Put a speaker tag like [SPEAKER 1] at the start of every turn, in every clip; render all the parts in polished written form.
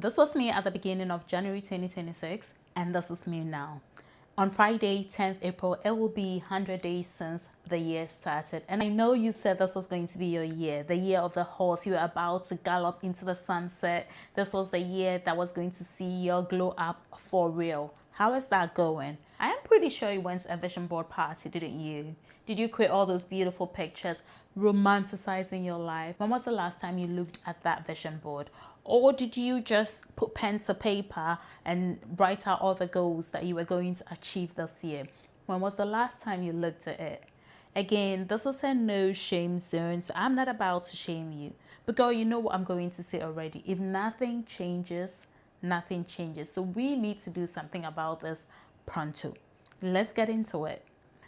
[SPEAKER 1] This was me at the beginning of January 2026, and this is me now. On Friday, 10th April, it will be 100 days since the year started. And I know you said this was going to be your year, the year of the horse. You were about to gallop into the sunset. This was the year that was going to see your glow up for real. How is that going? I am pretty sure you went to a vision board party, didn't you? Did you create all those beautiful pictures, romanticizing your life? When was the last time you looked at that vision board? Or did you just put pen to paper and write out all the goals that you were going to achieve this year? When was the last time you looked at it? Again, this is a no shame zone, so I'm not about to shame you. But girl, you know what I'm going to say already. If nothing changes, nothing changes. So we need to do something about this pronto. Let's get into it.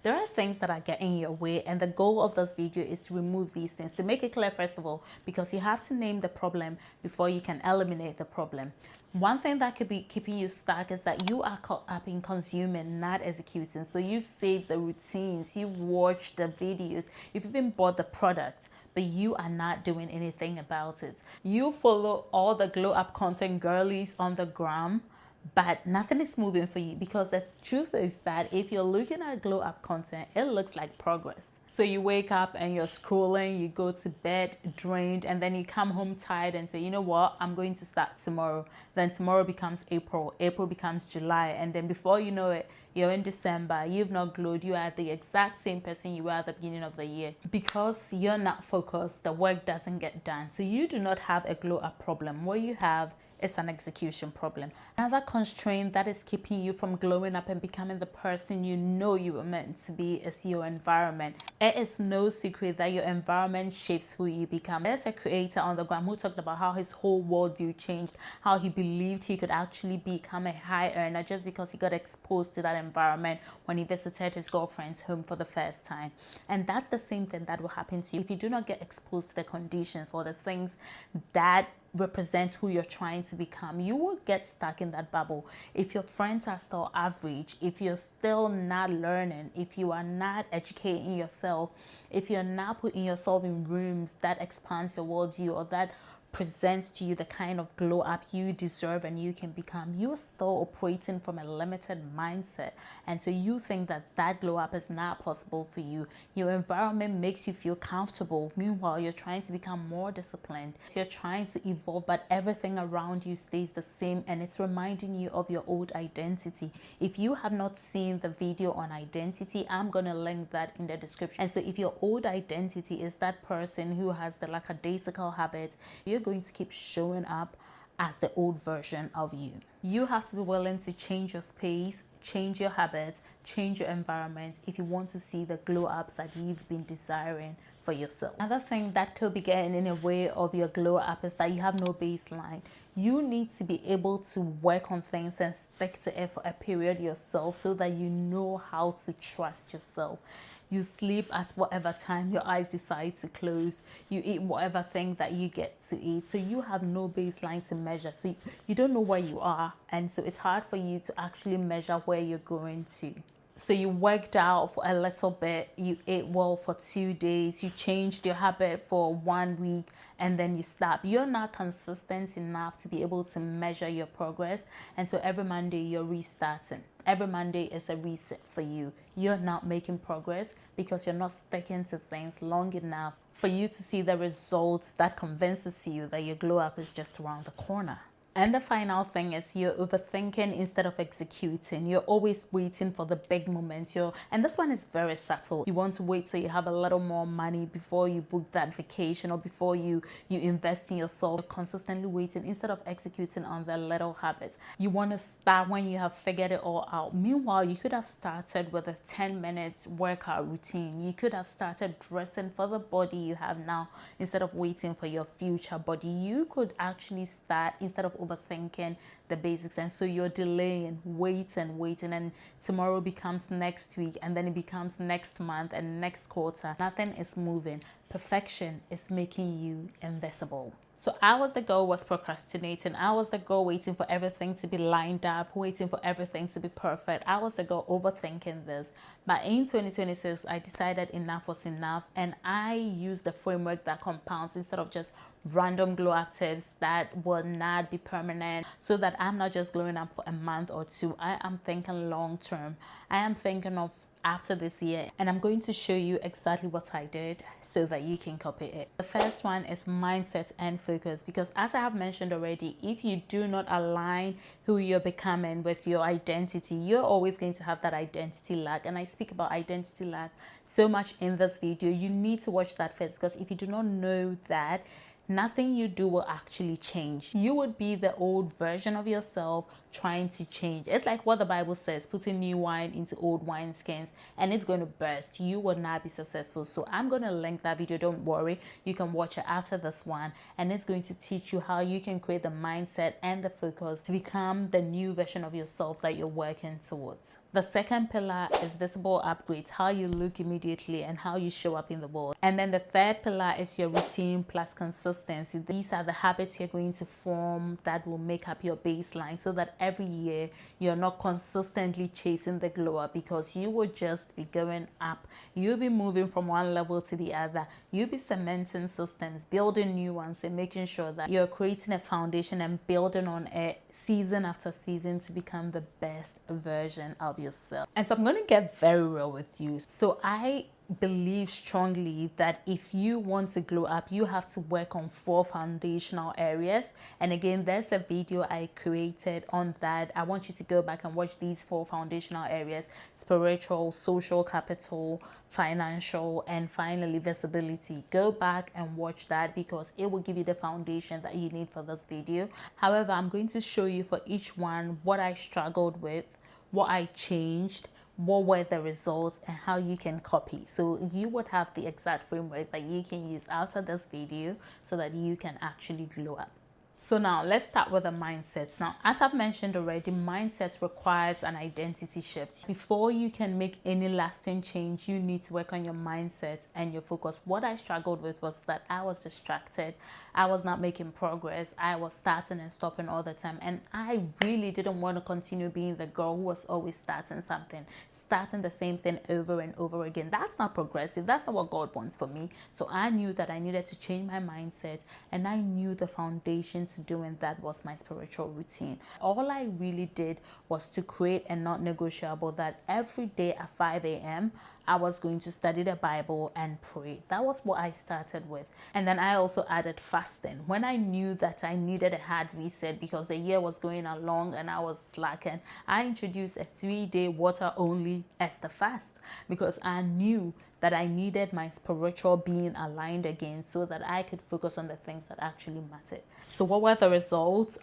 [SPEAKER 1] There are things that are getting in your way, and the goal of this video is to remove these things, to make it clear first of all, because you have to name the problem before you can eliminate the problem. One thing that could be keeping you stuck is that you are caught up in consuming, not executing. So you've saved the routines, you've watched the videos, you've even bought the product, but you are not doing anything about it. You follow all the glow up content girlies on the gram, but nothing is moving for you, because the truth is that if you're looking at glow up content, it looks like progress. So you wake up and you're scrolling, you go to bed drained, and then you come home tired and say, you know what, I'm going to start tomorrow. Then tomorrow becomes April, April becomes July, and then before you know it, you're in December, you've not glowed, you are the exact same person you were at the beginning of the year. Because you're not focused, the work doesn't get done. So you do not have a glow up problem. What you have is an execution problem. Another constraint that is keeping you from glowing up and becoming the person you know you were meant to be is your environment. It is no secret that your environment shapes who you become. There's a creator on the gram who talked about how his whole worldview changed, how he believed he could actually become a high earner just because he got exposed to that environment when he visited his girlfriend's home for the first time. And that's the same thing that will happen to you if you do not get exposed to the conditions or the things that represent who you're trying to become. You will get stuck in that bubble. If your friends are still average, if you're still not learning, if you are not educating yourself, if you're not putting yourself in rooms that expands your worldview or that presents to you the kind of glow up you deserve and you can become, you're still operating from a limited mindset. And so you think that that glow up is not possible for you. Your environment makes you feel comfortable. Meanwhile, you're trying to become more disciplined. You're trying to evolve, but everything around you stays the same, and it's reminding you of your old identity. If you have not seen the video on identity, I'm going to link that in the description. And so if your old identity is that person who has the lackadaisical habits, you're going to keep showing up as the old version of you. You have to be willing to change your space, change your habits, change your environment if you want to see the glow up that you've been desiring for yourself. Another thing that could be getting in the way of your glow up is that you have no baseline. You need to be able to work on things and stick to it for a period yourself so that you know how to trust yourself. You sleep at whatever time your eyes decide to close. You eat whatever thing that you get to eat. So you have no baseline to measure. So you don't know where you are. And so it's hard for you to actually measure where you're going to. So you worked out for a little bit, you ate well for 2 days, you changed your habit for 1 week, and then you stop. You're not consistent enough to be able to measure your progress. And so every Monday you're restarting. Every Monday is a reset for you. You're not making progress because you're not sticking to things long enough for you to see the results that convinces you that your glow up is just around the corner. And the final thing is you're overthinking instead of executing. You're always waiting for the big moment. And this one is very subtle. You want to wait till you have a little more money before you book that vacation or before you invest in yourself. You're consistently waiting instead of executing on the little habits. You want to start when you have figured it all out. Meanwhile, you could have started with a 10-minute workout routine. You could have started dressing for the body you have now instead of waiting for your future body. You could actually start instead of overthinking the basics. And so you're delaying, waiting, and tomorrow becomes next week, and then it becomes next month and next quarter. Nothing is moving. Perfection is making you invisible. So I was the girl was procrastinating. I was the girl waiting for everything to be lined up, waiting for everything to be perfect. I was the girl overthinking this. But in 2026, I decided enough was enough, and I used the framework that compounds instead of just random glow up tips that will not be permanent, so that I'm not just glowing up for a month or two. I am thinking long term. I am thinking of after this year, and I'm going to show you exactly what I did so that you can copy it. The first one is mindset and focus, because as I have mentioned already, if you do not align who you're becoming with your identity, you're always going to have that identity lag. And I speak about identity lag so much in this video. You need to watch that first, because if you do not know that, nothing you do will actually change. You would be the old version of yourself trying to change. It's like what the Bible says, putting new wine into old wine skins, and it's going to burst. You will not be successful. So I'm going to link that video. Don't worry, you can watch it after this one, and it's going to teach you how you can create the mindset and the focus to become the new version of yourself that you're working towards. The second pillar is visible upgrades, how you look immediately and how you show up in the world. And then the third pillar is your routine plus consistency. These are the habits you're going to form that will make up your baseline, so that every year you're not consistently chasing the glow up, because you will just be going up. You'll be moving from one level to the other. You'll be cementing systems, building new ones, and making sure that you're creating a foundation and building on it season after season to become the best version of yourself. And so I'm going to get very real with you. So I believe strongly that if you want to glow up, you have to work on 4 foundational areas. And again, there's a video I created on that. I want you to go back and watch these 4 foundational areas: spiritual, social capital, financial, and finally visibility. Go back and watch that, because it will give you the foundation that you need for this video. However, I'm going to show you for each one what I struggled with, what I changed, what were the results, and how you can copy. So you would have the exact framework that you can use after this video so that you can actually glow up. So now let's start with the mindsets. Now, as I've mentioned already, mindset requires an identity shift. Before you can make any lasting change, you need to work on your mindset and your focus. What I struggled with was that I was distracted. I was not making progress. I was starting and stopping all the time. And I really didn't want to continue being the girl who was always starting something, starting the same thing over and over again. That's not progressive. That's not what God wants for me. So I knew that I needed to change my mindset, and I knew the foundation to doing that was my spiritual routine. All I really did was to create a non-negotiable that every day at 5 a.m. I was going to study the Bible and pray. That was what I started with. And then I also added fasting. When I knew that I needed a hard reset because the year was going along and I was slacking, I introduced a 3-day water only Esther fast, because I knew that I needed my spiritual being aligned again so that I could focus on the things that actually mattered. So what were the results?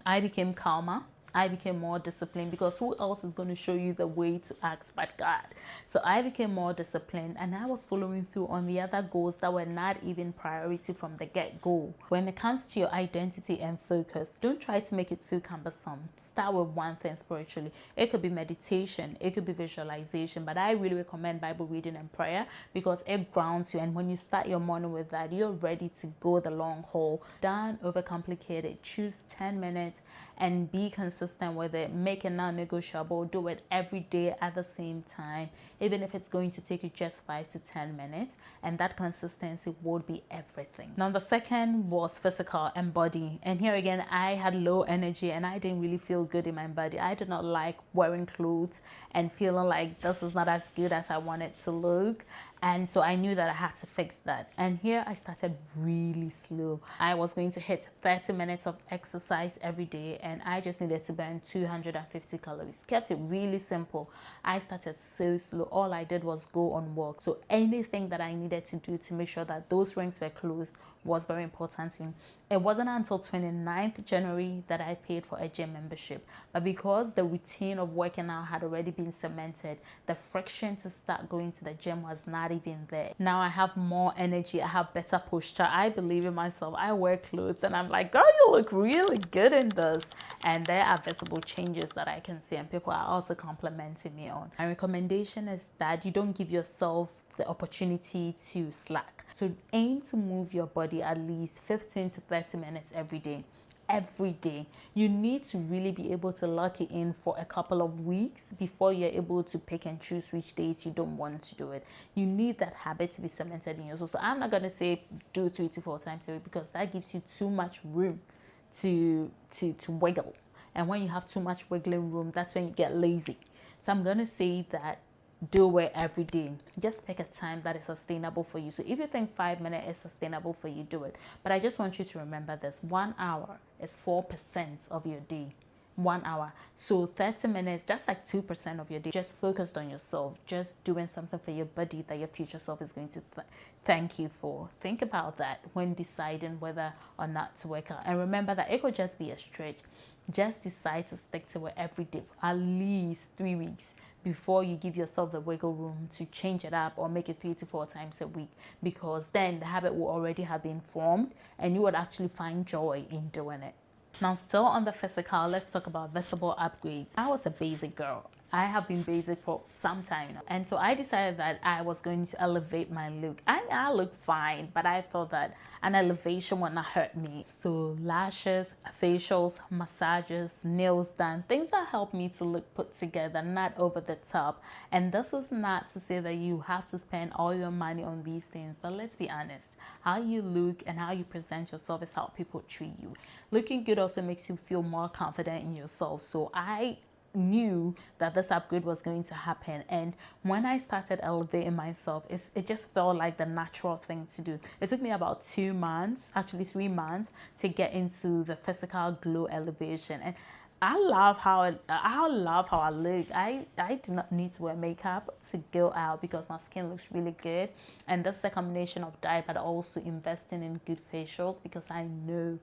[SPEAKER 1] I became calmer. I became more disciplined, because who else is going to show you the way to act but God? So I became more disciplined, and I was following through on the other goals that were not even priority from the get-go. When it comes to your identity and focus, don't try to make it too cumbersome. Start with one thing spiritually. It could be meditation, it could be visualization, but I really recommend Bible reading and prayer, because it grounds you, and when you start your morning with that, you're ready to go the long haul. Don't overcomplicate it. Choose 10 minutes and be consistent with it. Make it non-negotiable. Do it every day at the same time, even if it's going to take you just 5 to 10 minutes, and that consistency would be everything. Now the second was physical and body, and here again I had low energy and I didn't really feel good in my body. I did not like wearing clothes and feeling like this is not as good as I want it to look. And so I knew that I had to fix that. And here I started really slow. I was going to hit 30 minutes of exercise every day, and I just needed to burn 250 calories. Kept it really simple. I started so slow. All I did was go on walk. So anything that I needed to do to make sure that those rings were closed was very important to me. It wasn't until 29th January that I paid for a gym membership. But because the routine of working out had already been cemented, the friction to start going to the gym was not even there. Now I have more energy. I have better posture. I believe in myself. I wear clothes and I'm like, girl, you look really good in this. And there are visible changes that I can see, and people are also complimenting me on. My recommendation is that you don't give yourself the opportunity to slack. So aim to move your body at least 15 to 30 minutes every day. every day. You need to really be able to lock it in for a couple of weeks before you're able to pick and choose which days you don't want to do it. You need that habit to be cemented in yourself. So I'm not going to say do 3 to 4 times a week, because that gives you too much room to wiggle. And when you have too much wiggling room, that's when you get lazy. So I'm going to say that do it every day. Just pick a time that is sustainable for you. So if you think 5 minutes is sustainable for you, do it. But I just want you to remember this: 1 hour is 4% of your day. 1 hour. So 30 minutes, that's like 2% of your day. Just focused on yourself, just doing something for your body that your future self is going to thank you for. Think about that when deciding whether or not to work out. And remember that it could just be a stretch. Just decide to stick to it every day for at least 3 weeks before you give yourself the wiggle room to change it up or make it 3 to 4 times a week, because then the habit will already have been formed and you would actually find joy in doing it. Now, still on the physical, let's talk about visible upgrades. I was a basic girl. I have been basic for some time now. And so I decided that I was going to elevate my look. I look fine, but I thought that an elevation would not hurt me. So lashes, facials, massages, nails done, things that help me to look put together, not over the top. And this is not to say that you have to spend all your money on these things, but let's be honest. How you look and how you present yourself is how people treat you. Looking good also makes you feel more confident in yourself. So I knew that this upgrade was going to happen, and when I started elevating myself, it just felt like the natural thing to do. It took me about 2 months, actually 3 months, to get into the physical glow elevation. And I love how I look. I do not need to wear makeup to go out because my skin looks really good. And that's a combination of diet, but also investing in good facials, because I know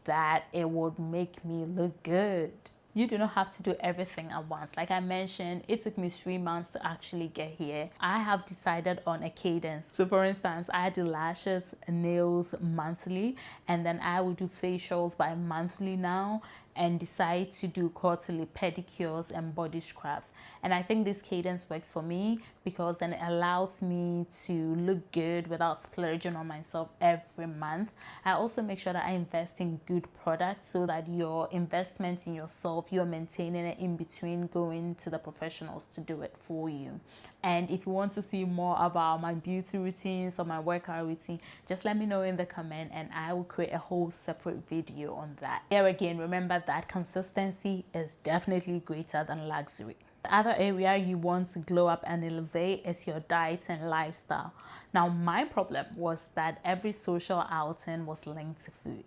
[SPEAKER 1] that it would make me look good. You do not have to do everything at once. Like I mentioned, it took me 3 months to actually get here. I have decided on a cadence. So for instance, I do lashes, nails monthly, and then I will do facials by monthly now, and decide to do quarterly pedicures and body scrubs. And I think this cadence works for me because then it allows me to look good without splurging on myself every month. I also make sure that I invest in good products so that your investment in yourself, you're maintaining it in between going to the professionals to do it for you. And if you want to see more about my beauty routines or my workout routine, just let me know in the comment and I will create a whole separate video on that. Here again, remember that consistency is definitely greater than luxury. The other area you want to glow up and elevate is your diet and lifestyle. Now, my problem was that every social outing was linked to food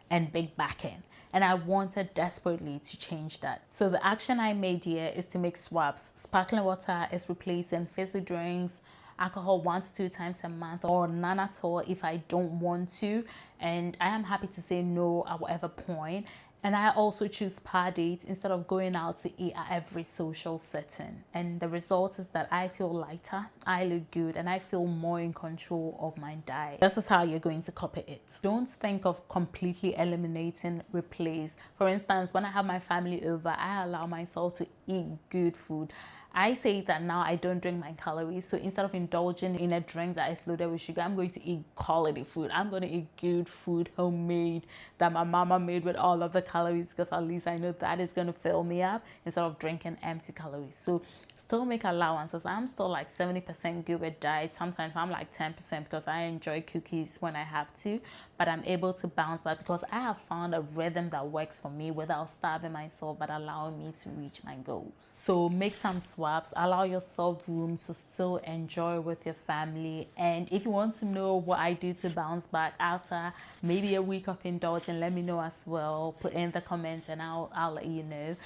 [SPEAKER 1] and big backing, and I wanted desperately to change that. So the action I made here is to make swaps. Sparkling water is replacing fizzy drinks, alcohol 1 to 2 times a month, or none at all if I don't want to, and I am happy to say no at whatever point. And I also choose spa dates instead of going out to eat at every social setting. And the result is that I feel lighter, I look good, and I feel more in control of my diet. This is how you're going to copy it. Don't think of completely eliminating, replace. For instance, when I have my family over, I allow myself to eat good food. I say that now I don't drink my calories. So instead of indulging in a drink that is loaded with sugar, I'm going to eat quality food. I'm going to eat good food, homemade, that my mama made with all of the calories, because at least I know that is going to fill me up instead of drinking empty calories. So still make allowances. I'm still like 70% good with diet. Sometimes I'm like 10% because I enjoy cookies when I have to, but I'm able to bounce back because I have found a rhythm that works for me without starving myself but allowing me to reach my goals. So make some swaps, allow yourself room to still enjoy with your family. And if you want to know what I do to bounce back after maybe a week of indulging, let me know as well. Put in the comments and I'll let you know.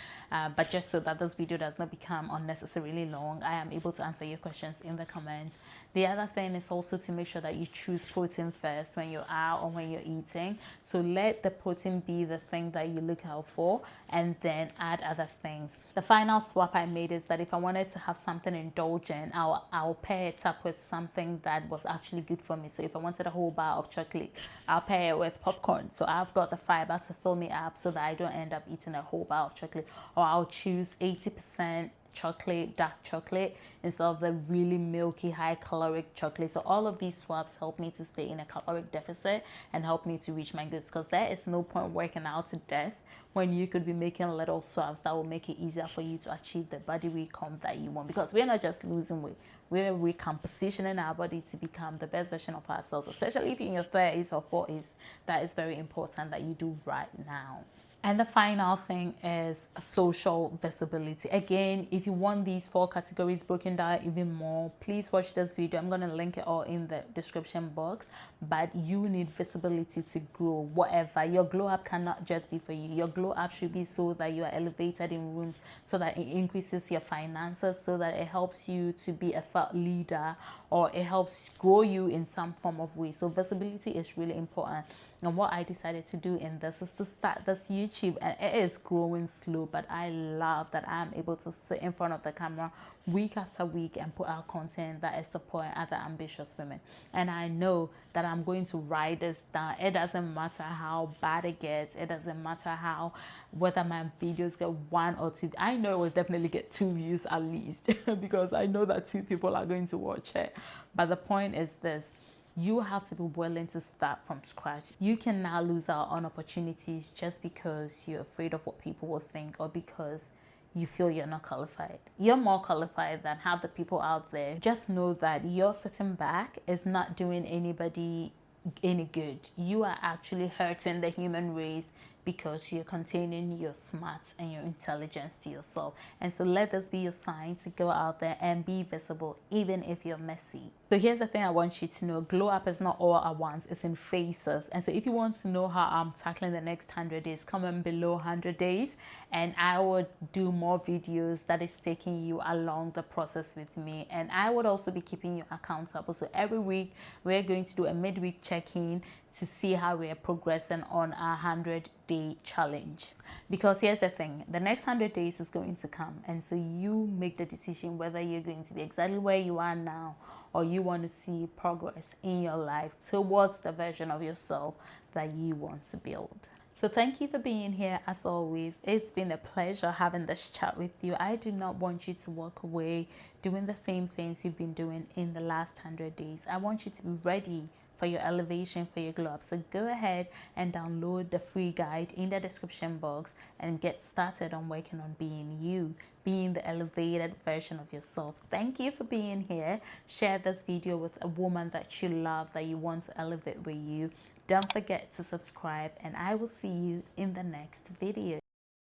[SPEAKER 1] But just so that this video does not become unnecessarily long, I am able to answer your questions in the comments. The other thing is also to make sure that you choose protein first when you're out or when you're eating. So let the protein be the thing that you look out for and then add other things. The final swap I made is that if I wanted to have something indulgent, I'll pair it up with something that was actually good for me. So if I wanted a whole bar of chocolate, I'll pair it with popcorn. So I've got the fiber to fill me up so that I don't end up eating a whole bar of chocolate. Or I'll choose 80% chocolate, dark chocolate, instead of the really milky, high caloric chocolate. So all of these swaps help me to stay in a caloric deficit and help me to reach my goals, because there is no point working out to death when you could be making little swaps that will make it easier for you to achieve the body recomp that you want. Because we're not just losing weight, we're recompositioning our body to become the best version of ourselves, especially if you're in your 30s or 40s. That is very important that you do right now. And the final thing is social visibility. Again, if you want these 4 categories broken down even more, please watch this video. I'm going to link it all in the description box. But you need visibility to grow. Whatever, your glow up cannot just be for you. Your glow up should be so that you are elevated in rooms, so that it increases your finances, so that it helps you to be a thought leader, or it helps grow you in some form of way. So visibility is really important. And what I decided to do in this is to start this YouTube, and it is growing slow, but I love that I'm able to sit in front of the camera week after week and put out content that is supporting other ambitious women. And I know that I'm going to write this down. It doesn't matter how bad it gets. It doesn't matter how, whether my videos get 1 or 2. I know it will definitely get 2 views at least because I know that 2 people are going to watch it. But the point is this: you have to be willing to start from scratch. You can now lose out on opportunities just because you're afraid of what people will think, or because you feel you're not qualified. You're more qualified than half the people out there. Just know that your sitting back is not doing anybody any good. You are actually hurting the human race because you're containing your smarts and your intelligence to yourself. And so let this be your sign to go out there and be visible, even if you're messy. So here's the thing I want you to know: glow up is not all at once, it's in phases. And so if you want to know how I'm tackling the next 100 days, comment below 100 days, and I would do more videos that is taking you along the process with me. And I would also be keeping you accountable. So every week we're going to do a midweek check-in to see how we are progressing on our 100-day challenge. Because here's the thing: the next 100 days is going to come, and so you make the decision whether you're going to be exactly where you are now, or you want to see progress in your life towards the version of yourself that you want to build. So thank you for being here. As always, it's been a pleasure having this chat with you. I do not want you to walk away doing the same things you've been doing in the last 100 days. I want you to be ready for your elevation, for your glow up. So go ahead and download the free guide in the description box and get started on working on being you, being the elevated version of yourself. Thank you for being here. Share this video with a woman that you love, that you want to elevate with you. Don't forget to subscribe, and I will see you in the next video.